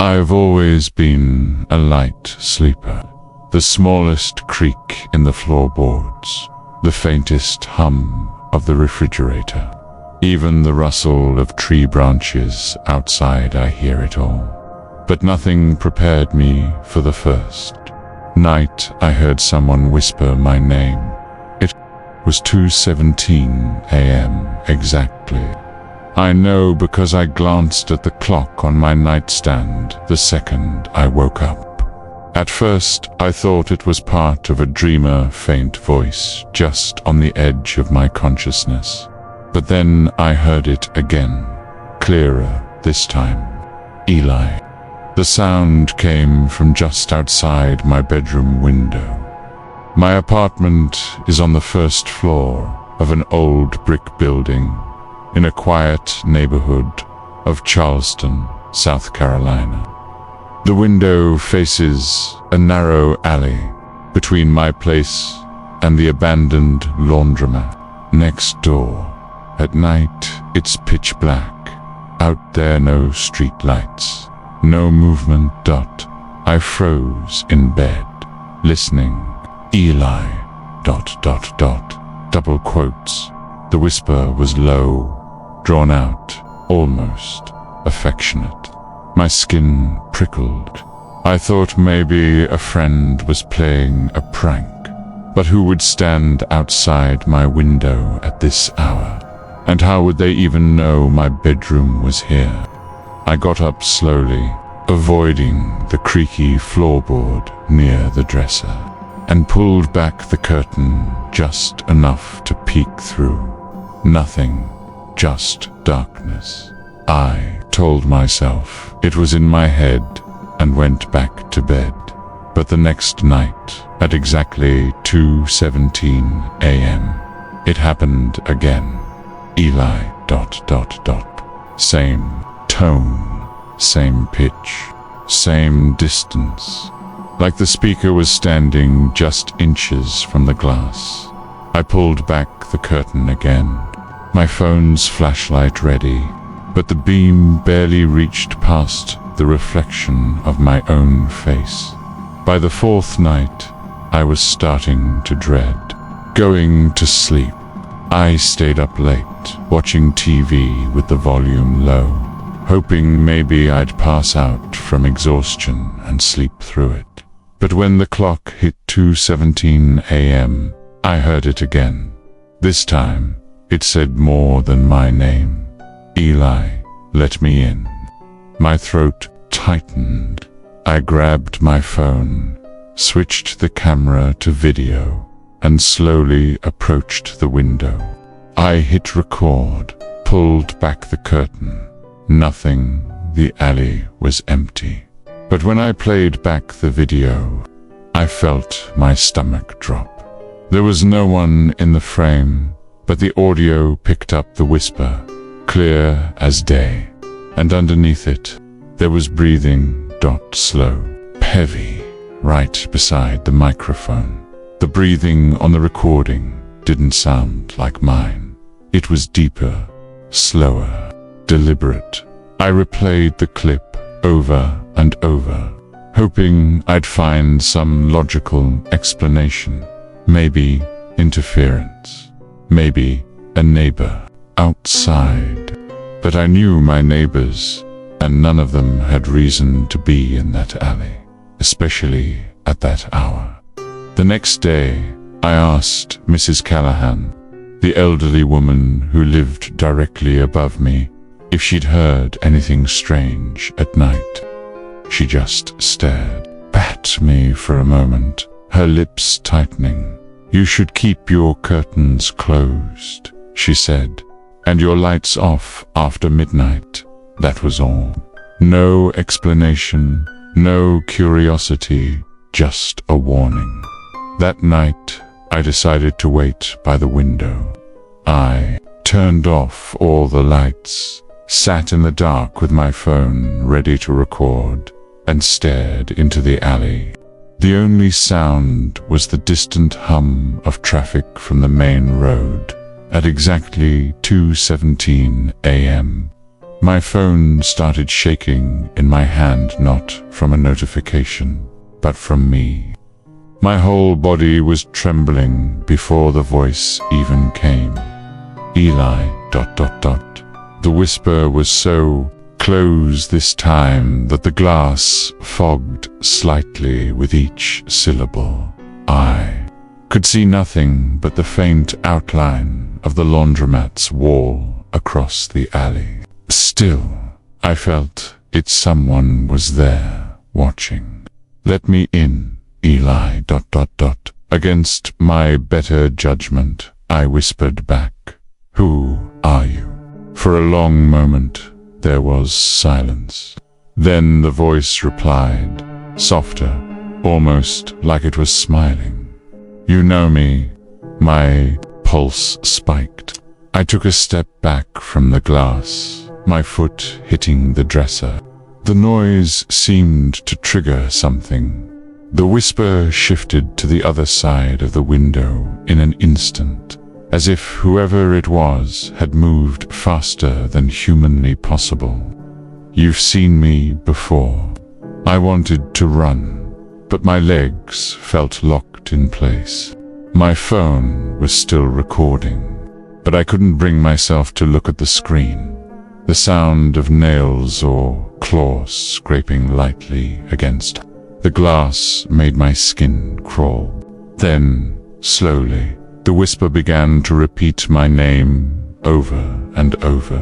I've always been a light sleeper. The smallest creak in the floorboards, the faintest hum of the refrigerator, even the rustle of tree branches outside, I hear it all. But nothing prepared me for the first night I heard someone whisper my name. It was 2:17 a.m. exactly. I know because I glanced at the clock on my nightstand the second I woke up. At first, I thought it was part of a dreamer faint voice just on the edge of my consciousness. But then I heard it again, clearer this time. Eli. The sound came from just outside my bedroom window. My apartment is on the first floor of an old brick building in a quiet neighborhood of Charleston, South Carolina. The window faces a narrow alley between my place and the abandoned laundromat next door. At night, it's pitch black. Out there, no street lights, no movement. I froze in bed, listening. Eli, ... double quotes. The whisper was low, drawn out, almost affectionate. My skin prickled. I thought maybe a friend was playing a prank, but who would stand outside my window at this hour? And how would they even know my bedroom was here? I got up slowly, avoiding the creaky floorboard near the dresser, and pulled back the curtain just enough to peek through. Nothing, just darkness. I told myself it was in my head and went back to bed. But the next night, at exactly 2:17 a.m., it happened again. Eli ... Same tone, same pitch, same distance. Like the speaker was standing just inches from the glass. I pulled back the curtain again, my phone's flashlight ready, but the beam barely reached past the reflection of my own face. By the fourth night, I was starting to dread going to sleep. I stayed up late, watching TV with the volume low, hoping maybe I'd pass out from exhaustion and sleep through it. But when the clock hit 2:17 a.m., I heard it again. This time, it said more than my name. Eli, let me in. My throat tightened. I grabbed my phone, switched the camera to video, and slowly approached the window. I hit record, pulled back the curtain. Nothing, the alley was empty. But when I played back the video, I felt my stomach drop. There was no one in the frame, but the audio picked up the whisper, clear as day. And underneath it, there was breathing, slow, heavy, right beside the microphone. The breathing on the recording didn't sound like mine. It was deeper, slower, deliberate. I replayed the clip over and over, hoping I'd find some logical explanation. Maybe interference, maybe a neighbor outside. But I knew my neighbors, and none of them had reason to be in that alley, especially at that hour. The next day, I asked Mrs. Callahan, the elderly woman who lived directly above me, if she'd heard anything strange at night. She just stared at me for a moment, her lips tightening. "You should keep your curtains closed," she said, "and your lights off after midnight." That was all. No explanation, no curiosity, just a warning. That night, I decided to wait by the window. I turned off all the lights, sat in the dark with my phone ready to record, and stared into the alley. The only sound was the distant hum of traffic from the main road. At exactly 2:17 a.m., My phone started shaking in my hand, not from a notification, but from me. My whole body was trembling before the voice even came. Eli, ... The whisper was so close this time that the glass fogged slightly with each syllable. I could see nothing but the faint outline of the laundromat's wall across the alley. Still, I felt someone was there, watching. "Let me in, Eli, ... Against my better judgment, I whispered back, "Who are you?" For a long moment, there was silence. Then the voice replied, softer, almost like it was smiling. "You know me." My pulse spiked. I took a step back from the glass, my foot hitting the dresser. The noise seemed to trigger something. The whisper shifted to the other side of the window in an instant, as if whoever it was had moved faster than humanly possible. "You've seen me before." I wanted to run, but my legs felt locked in place. My phone was still recording, but I couldn't bring myself to look at the screen. The sound of nails or claws scraping lightly against the glass made my skin crawl. Then, slowly, the whisper began to repeat my name over and over,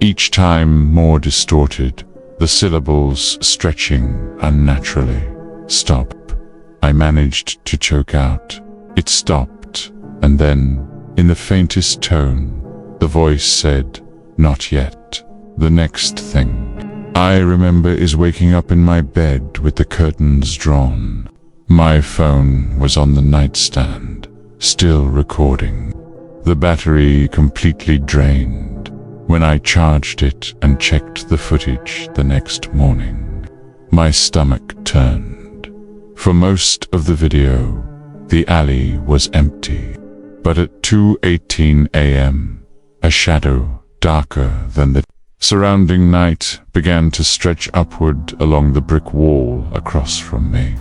each time more distorted, the syllables stretching unnaturally. "Stop." I managed to choke out. It stopped, and then, in the faintest tone, the voice said, "Not yet." The next thing I remember is waking up in my bed with the curtains drawn. My phone was on the nightstand, still recording. The battery completely drained when I charged it and checked the footage the next morning. My stomach turned. For most of the video, the alley was empty, but at 2:18 a.m., a shadow darker than the surrounding night began to stretch upward along the brick wall across from me.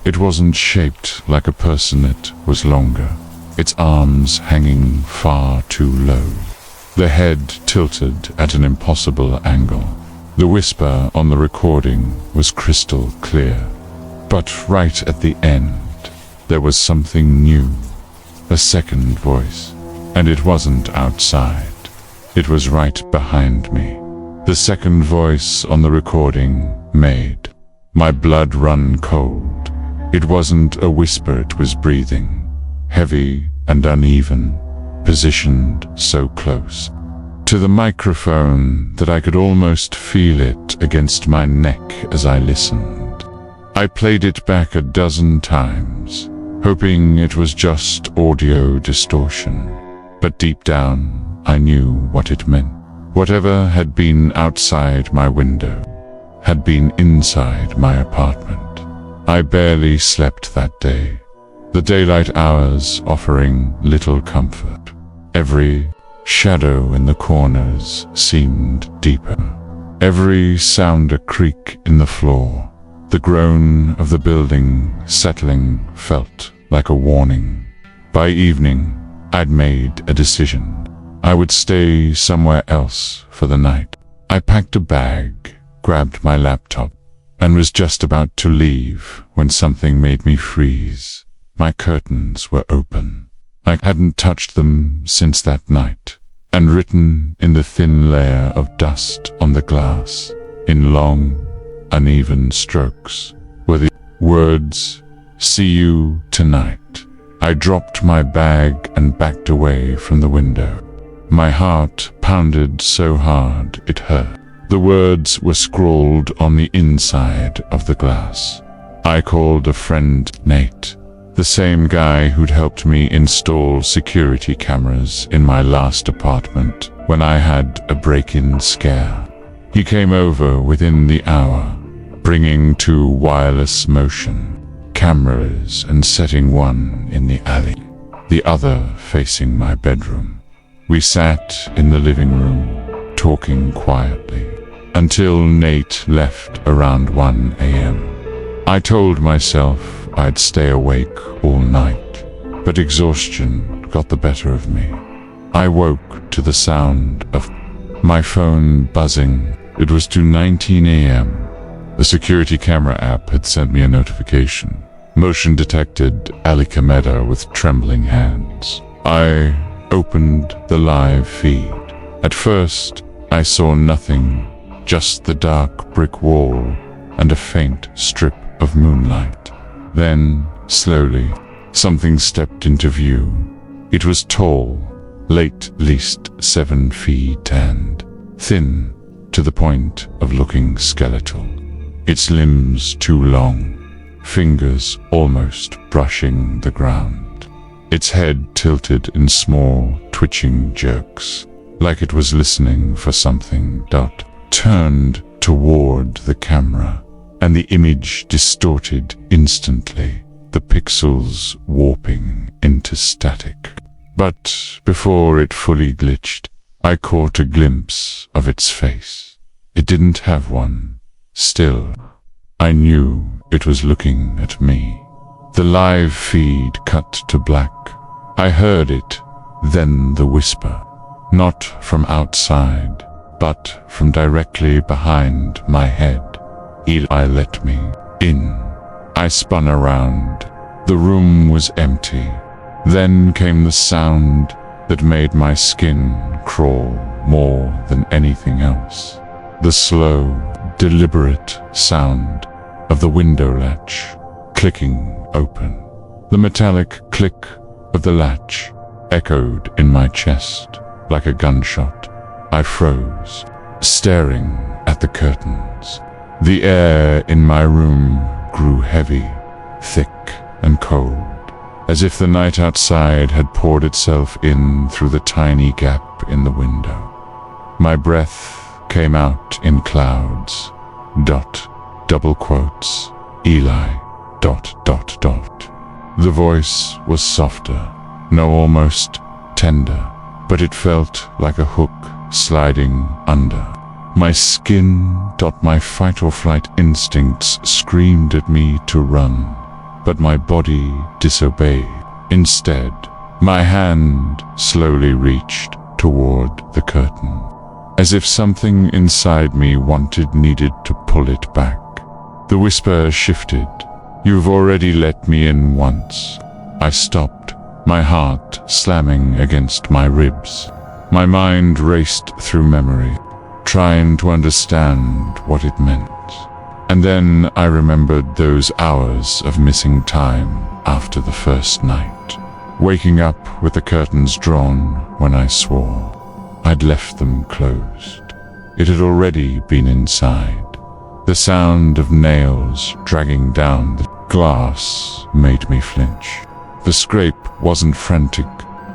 It wasn't shaped like a person, it was longer, its arms hanging far too low, the head tilted at an impossible angle. The whisper on the recording was crystal clear, but right at the end, there was something new, a second voice, and it wasn't outside. It was right behind me. The second voice on the recording made my blood run cold. It wasn't a whisper, it was breathing, heavy and uneven, positioned so close to the microphone that I could almost feel it against my neck as I listened. I played it back a dozen times, hoping it was just audio distortion, but deep down I knew what it meant. Whatever had been outside my window had been inside my apartment. I barely slept that day, the daylight hours offering little comfort. Every shadow in the corners seemed deeper, every sound a creak in the floor. The groan of the building settling felt like a warning. By evening, I'd made a decision. I would stay somewhere else for the night. I packed a bag, grabbed my laptop, and was just about to leave when something made me freeze. My curtains were open. I hadn't touched them since that night, and written in the thin layer of dust on the glass, in long, uneven strokes, were the words, "See you tonight." I dropped my bag and backed away from the window. My heart pounded so hard it hurt. The words were scrawled on the inside of the glass. I called a friend, Nate, the same guy who'd helped me install security cameras in my last apartment when I had a break-in scare. He came over within the hour, bringing 2 wireless motion cameras and setting one in the alley, the other facing my bedroom. We sat in the living room, talking quietly, until Nate left around 1 a.m. I told myself I'd stay awake all night, but exhaustion got the better of me. I woke to the sound of my phone buzzing. It was 2:19 a.m. The security camera app had sent me a notification. Motion detected Ali Kameda with trembling hands. I opened the live feed. At first, I saw nothing, just the dark brick wall and a faint strip of moonlight. Then, slowly, something stepped into view. It was tall, at least 7 feet, and thin to the point of looking skeletal. Its limbs too long, fingers almost brushing the ground. Its head tilted in small, twitching jerks, like it was listening for something. Dot turned toward the camera, and the image distorted instantly, the pixels warping into static. But before it fully glitched, I caught a glimpse of its face. It didn't have one. Still, I knew it was looking at me. The live feed cut to black. I heard it, then the whisper, not from outside, but from directly behind my head. Eli, let me in. I spun around. The room was empty. Then came the sound that made my skin crawl more than anything else. The slow, deliberate sound of the window latch clicking open. The metallic click of the latch echoed in my chest like a gunshot. I froze, staring at the curtains. The air in my room grew heavy, thick and cold, as if the night outside had poured itself in through the tiny gap in the window. My breath came out in clouds. Double quotes, Eli, The voice was softer, no, almost tender, but it felt like a hook sliding under. My skin, my fight or flight instincts screamed at me to run, but my body disobeyed. Instead, my hand slowly reached toward the curtain, as if something inside me needed to pull it back. The whisper shifted. You've already let me in once. I stopped, my heart slamming against my ribs. My mind raced through memory, trying to understand what it meant. And then I remembered those hours of missing time after the first night, waking up with the curtains drawn when I swore I'd left them closed. It had already been inside. The sound of nails dragging down the glass made me flinch. The scrape wasn't frantic,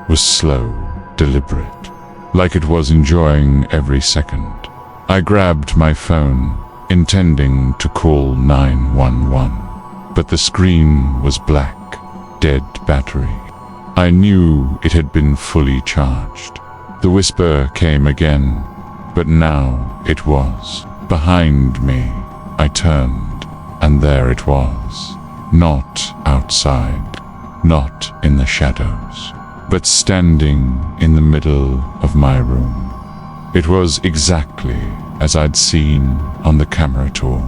was slow, deliberate, like it was enjoying every second. I grabbed my phone, intending to call 911, but the screen was black, dead battery. I knew it had been fully charged. The whisper came again, but now it was behind me. I turned, and there it was, not outside, not in the shadows, but standing in the middle of my room. It was exactly as I'd seen on the camera tour.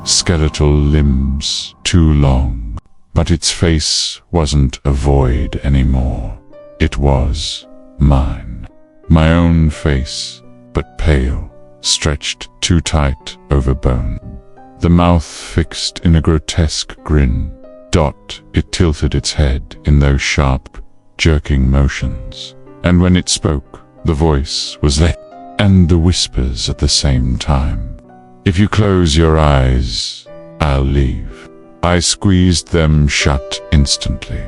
Skeletal limbs, too long, but its face wasn't a void anymore. It was mine. My own face, but pale, stretched too tight over bone. The mouth fixed in a grotesque grin. It tilted its head in those sharp, jerking motions. And when it spoke, the voice was there, and the whispers at the same time. If you close your eyes, I'll leave. I squeezed them shut instantly.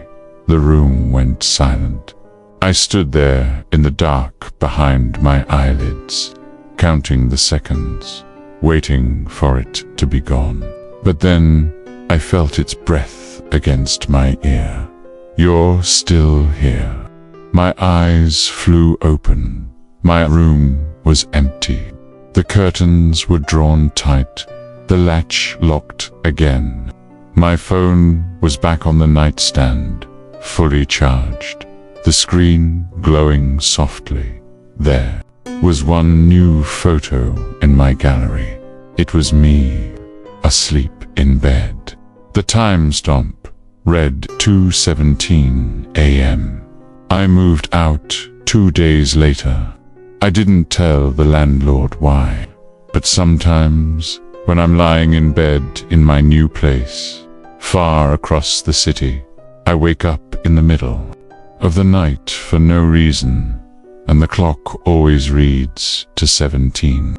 The room went silent. I stood there in the dark behind my eyelids, counting the seconds, waiting for it to be gone. But then I felt its breath against my ear. You're still here. My eyes flew open. My room was empty. The curtains were drawn tight, the latch locked again. My phone was back on the nightstand, fully charged, the screen glowing softly. There was one new photo in my gallery. It was me, asleep in bed. The timestamp read 2:17 a.m. I moved out 2 days later. I didn't tell the landlord why, but sometimes when I'm lying in bed in my new place, far across the city, I wake up in the middle of the night for no reason, and the clock always reads to 17.